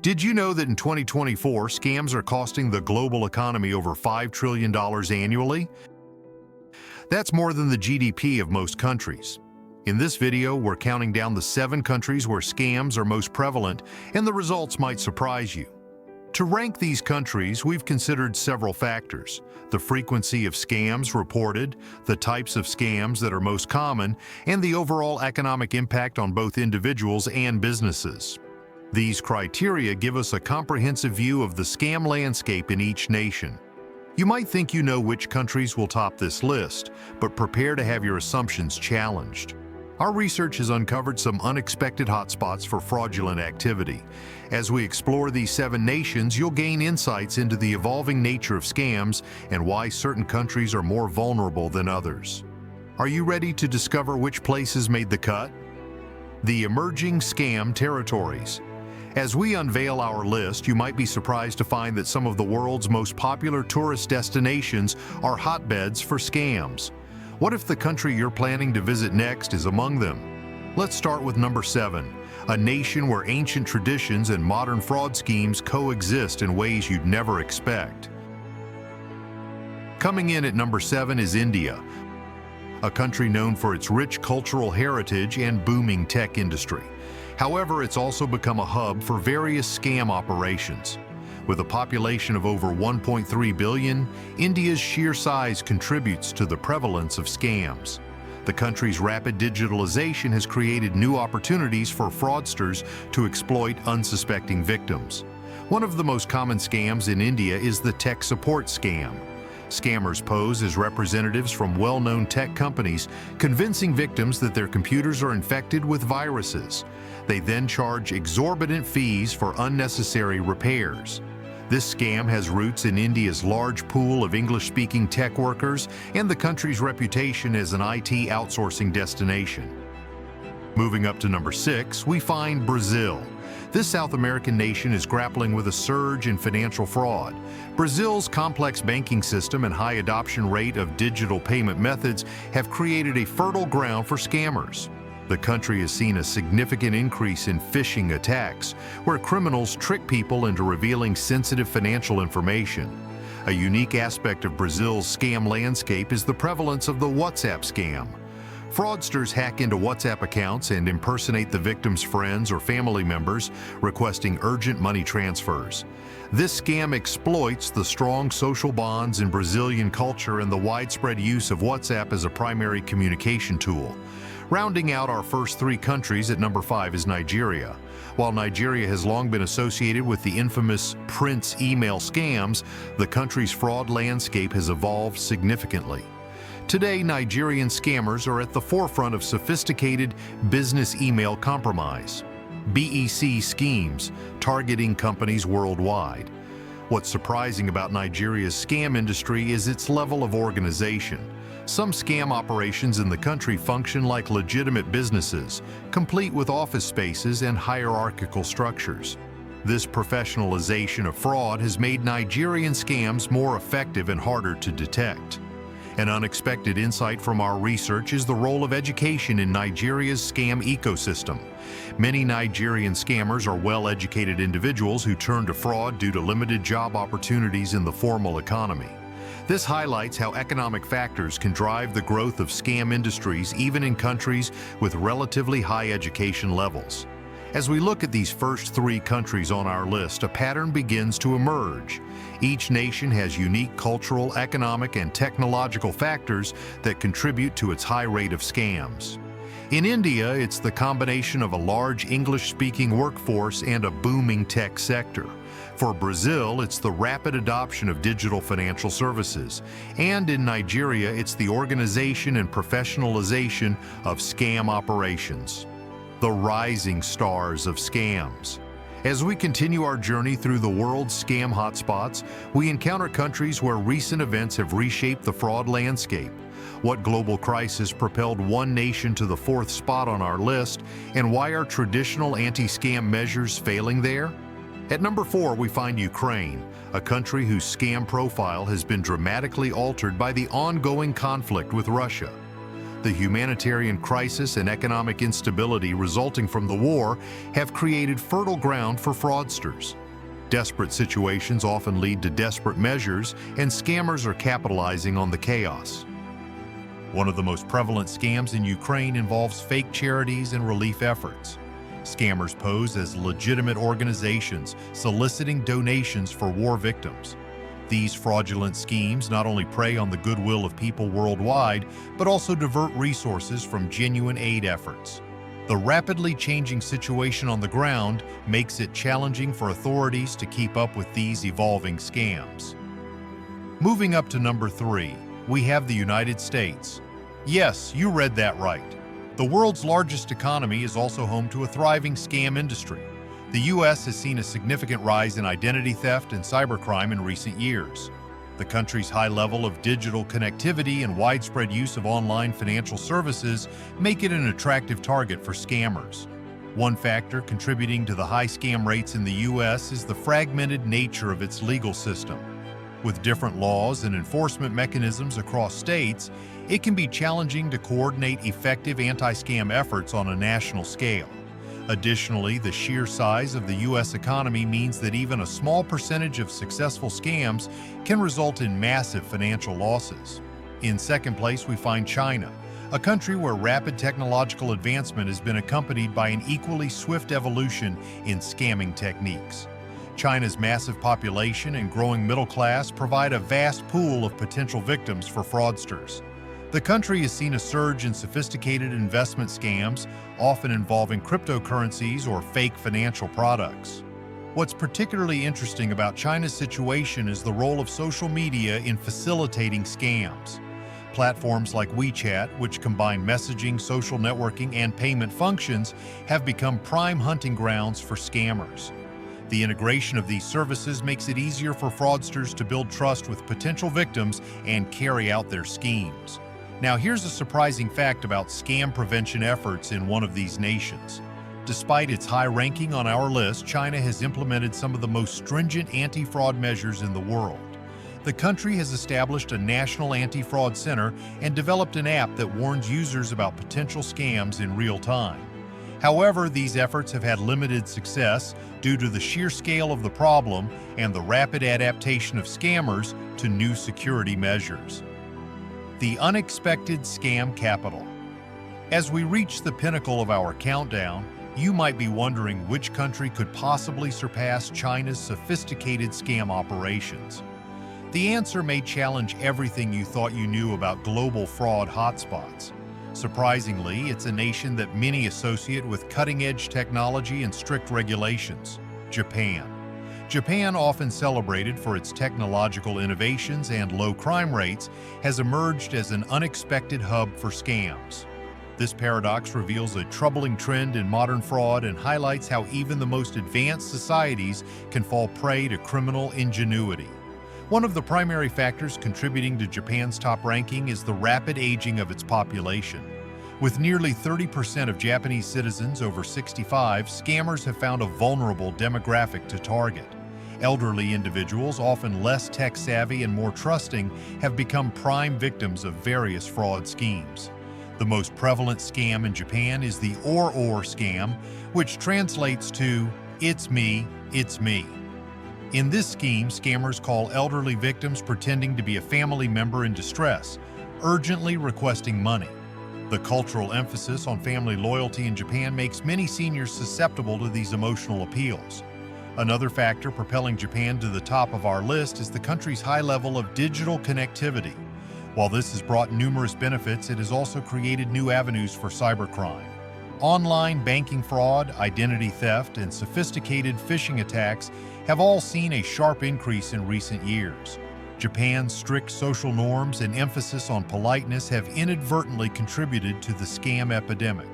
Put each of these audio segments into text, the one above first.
Did you know that in 2024, scams are costing the global economy over $5 trillion annually? That's more than the GDP of most countries. In this video, we're counting down the 7 countries where scams are most prevalent, and the results might surprise you. To rank these countries, we've considered several factors: the frequency of scams reported, the types of scams that are most common, and the overall economic impact on both individuals and businesses. These criteria give us a comprehensive view of the scam landscape in each nation. You might think you know which countries will top this list, but prepare to have your assumptions challenged. Our research has uncovered some unexpected hotspots for fraudulent activity. As we explore these 7 nations, you'll gain insights into the evolving nature of scams and why certain countries are more vulnerable than others. Are you ready to discover which places made the cut? The emerging scam territories. As we unveil our list, you might be surprised to find that some of the world's most popular tourist destinations are hotbeds for scams. What if the country you're planning to visit next is among them? Let's start with number 7, a nation where ancient traditions and modern fraud schemes coexist in ways you'd never expect. Coming in at number 7 is India, a country known for its rich cultural heritage and booming tech industry. However, it's also become a hub for various scam operations. With a population of over 1.3 billion, India's sheer size contributes to the prevalence of scams. The country's rapid digitalization has created new opportunities for fraudsters to exploit unsuspecting victims. One of the most common scams in India is the tech support scam. Scammers pose as representatives from well-known tech companies, convincing victims that their computers are infected with viruses. They then charge exorbitant fees for unnecessary repairs. This scam has roots in India's large pool of English-speaking tech workers and the country's reputation as an IT outsourcing destination. Moving up to number 6, we find Brazil. This South American nation is grappling with a surge in financial fraud. Brazil's complex banking system and high adoption rate of digital payment methods have created a fertile ground for scammers. The country has seen a significant increase in phishing attacks, where criminals trick people into revealing sensitive financial information. A unique aspect of Brazil's scam landscape is the prevalence of the WhatsApp scam. Fraudsters hack into WhatsApp accounts and impersonate the victim's friends or family members, requesting urgent money transfers. This scam exploits the strong social bonds in Brazilian culture and the widespread use of WhatsApp as a primary communication tool. Rounding out our first 3 countries at number 5 is Nigeria. While Nigeria has long been associated with the infamous Prince email scams, the country's fraud landscape has evolved significantly. Today, Nigerian scammers are at the forefront of sophisticated business email compromise, BEC schemes, targeting companies worldwide. What's surprising about Nigeria's scam industry is its level of organization. Some scam operations in the country function like legitimate businesses, complete with office spaces and hierarchical structures. This professionalization of fraud has made Nigerian scams more effective and harder to detect. An unexpected insight from our research is the role of education in Nigeria's scam ecosystem. Many Nigerian scammers are well-educated individuals who turn to fraud due to limited job opportunities in the formal economy. This highlights how economic factors can drive the growth of scam industries even in countries with relatively high education levels. As we look at these first 3 countries on our list, a pattern begins to emerge. Each nation has unique cultural, economic, and technological factors that contribute to its high rate of scams. In India, it's the combination of a large English-speaking workforce and a booming tech sector. For Brazil, it's the rapid adoption of digital financial services. And in Nigeria, it's the organization and professionalization of scam operations. The rising stars of scams. As we continue our journey through the world's scam hotspots, we encounter countries where recent events have reshaped the fraud landscape. What global crisis propelled one nation to the 4th spot on our list, and why are traditional anti-scam measures failing there? At number 4, we find Ukraine, a country whose scam profile has been dramatically altered by the ongoing conflict with Russia. The humanitarian crisis and economic instability resulting from the war have created fertile ground for fraudsters. Desperate situations often lead to desperate measures, and scammers are capitalizing on the chaos. One of the most prevalent scams in Ukraine involves fake charities and relief efforts. Scammers pose as legitimate organizations soliciting donations for war victims. These fraudulent schemes not only prey on the goodwill of people worldwide, but also divert resources from genuine aid efforts. The rapidly changing situation on the ground makes it challenging for authorities to keep up with these evolving scams. Moving up to number 3, we have the United States. Yes, you read that right. The world's largest economy is also home to a thriving scam industry. The U.S. has seen a significant rise in identity theft and cybercrime in recent years. The country's high level of digital connectivity and widespread use of online financial services make it an attractive target for scammers. One factor contributing to the high scam rates in the U.S. is the fragmented nature of its legal system. With different laws and enforcement mechanisms across states, it can be challenging to coordinate effective anti-scam efforts on a national scale. Additionally, the sheer size of the U.S. economy means that even a small percentage of successful scams can result in massive financial losses. In second place, we find China, a country where rapid technological advancement has been accompanied by an equally swift evolution in scamming techniques. China's massive population and growing middle class provide a vast pool of potential victims for fraudsters. The country has seen a surge in sophisticated investment scams, often involving cryptocurrencies or fake financial products. What's particularly interesting about China's situation is the role of social media in facilitating scams. Platforms like WeChat, which combine messaging, social networking, and payment functions, have become prime hunting grounds for scammers. The integration of these services makes it easier for fraudsters to build trust with potential victims and carry out their schemes. Now, here's a surprising fact about scam prevention efforts in one of these nations. Despite its high ranking on our list, China has implemented some of the most stringent anti-fraud measures in the world. The country has established a national anti-fraud center and developed an app that warns users about potential scams in real time. However, these efforts have had limited success due to the sheer scale of the problem and the rapid adaptation of scammers to new security measures. The unexpected scam capital. As we reach the pinnacle of our countdown, you might be wondering which country could possibly surpass China's sophisticated scam operations. The answer may challenge everything you thought you knew about global fraud hotspots. Surprisingly, it's a nation that many associate with cutting-edge technology and strict regulations: Japan. Japan, often celebrated for its technological innovations and low crime rates, has emerged as an unexpected hub for scams. This paradox reveals a troubling trend in modern fraud and highlights how even the most advanced societies can fall prey to criminal ingenuity. One of the primary factors contributing to Japan's top ranking is the rapid aging of its population. With nearly 30% of Japanese citizens over 65, scammers have found a vulnerable demographic to target. Elderly individuals, often less tech-savvy and more trusting, have become prime victims of various fraud schemes. The most prevalent scam in Japan is the or scam, which translates to "it's me, it's me." In this scheme, scammers call elderly victims pretending to be a family member in distress, urgently requesting money. The cultural emphasis on family loyalty in Japan makes many seniors susceptible to these emotional appeals. Another factor propelling Japan to the top of our list is the country's high level of digital connectivity. While this has brought numerous benefits, it has also created new avenues for cybercrime. Online banking fraud, identity theft, and sophisticated phishing attacks have all seen a sharp increase in recent years. Japan's strict social norms and emphasis on politeness have inadvertently contributed to the scam epidemic.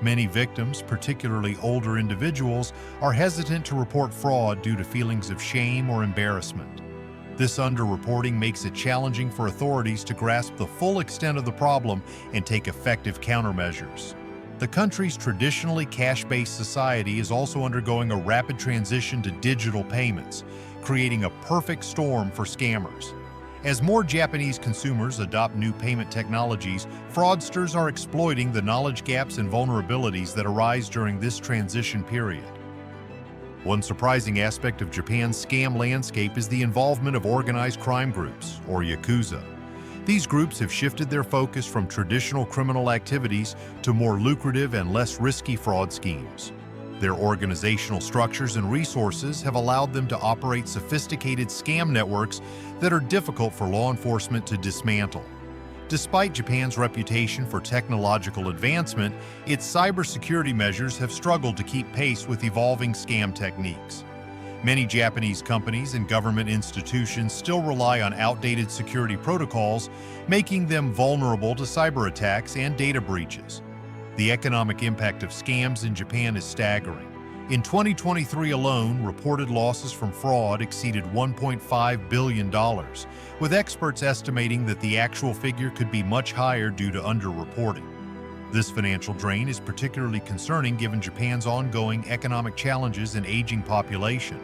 Many victims, particularly older individuals, are hesitant to report fraud due to feelings of shame or embarrassment. This underreporting makes it challenging for authorities to grasp the full extent of the problem and take effective countermeasures. The country's traditionally cash-based society is also undergoing a rapid transition to digital payments, creating a perfect storm for scammers. As more Japanese consumers adopt new payment technologies, fraudsters are exploiting the knowledge gaps and vulnerabilities that arise during this transition period. One surprising aspect of Japan's scam landscape is the involvement of organized crime groups, or Yakuza. These groups have shifted their focus from traditional criminal activities to more lucrative and less risky fraud schemes. Their organizational structures and resources have allowed them to operate sophisticated scam networks that are difficult for law enforcement to dismantle. Despite Japan's reputation for technological advancement, its cybersecurity measures have struggled to keep pace with evolving scam techniques. Many Japanese companies and government institutions still rely on outdated security protocols, making them vulnerable to cyber attacks and data breaches. The economic impact of scams in Japan is staggering. In 2023 alone, reported losses from fraud exceeded $1.5 billion, with experts estimating that the actual figure could be much higher due to underreporting. This financial drain is particularly concerning given Japan's ongoing economic challenges and aging population.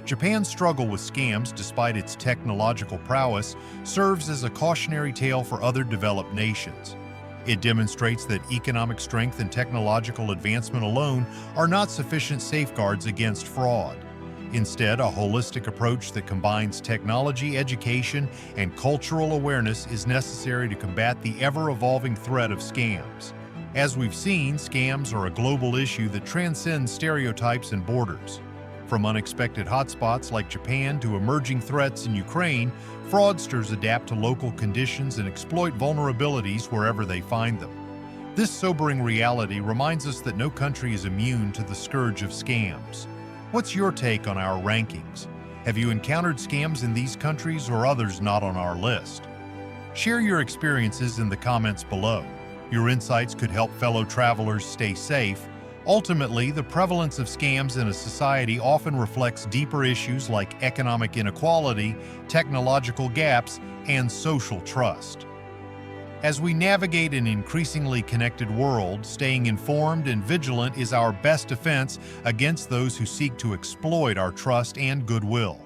Japan's struggle with scams, despite its technological prowess, serves as a cautionary tale for other developed nations. It demonstrates that economic strength and technological advancement alone are not sufficient safeguards against fraud. Instead, a holistic approach that combines technology, education, and cultural awareness is necessary to combat the ever-evolving threat of scams. As we've seen, scams are a global issue that transcends stereotypes and borders. From unexpected hotspots like Japan to emerging threats in Ukraine, fraudsters adapt to local conditions and exploit vulnerabilities wherever they find them. This sobering reality reminds us that no country is immune to the scourge of scams. What's your take on our rankings? Have you encountered scams in these countries or others not on our list? Share your experiences in the comments below. Your insights could help fellow travelers stay safe. Ultimately, the prevalence of scams in a society often reflects deeper issues like economic inequality, technological gaps, and social trust. As we navigate an increasingly connected world, staying informed and vigilant is our best defense against those who seek to exploit our trust and goodwill.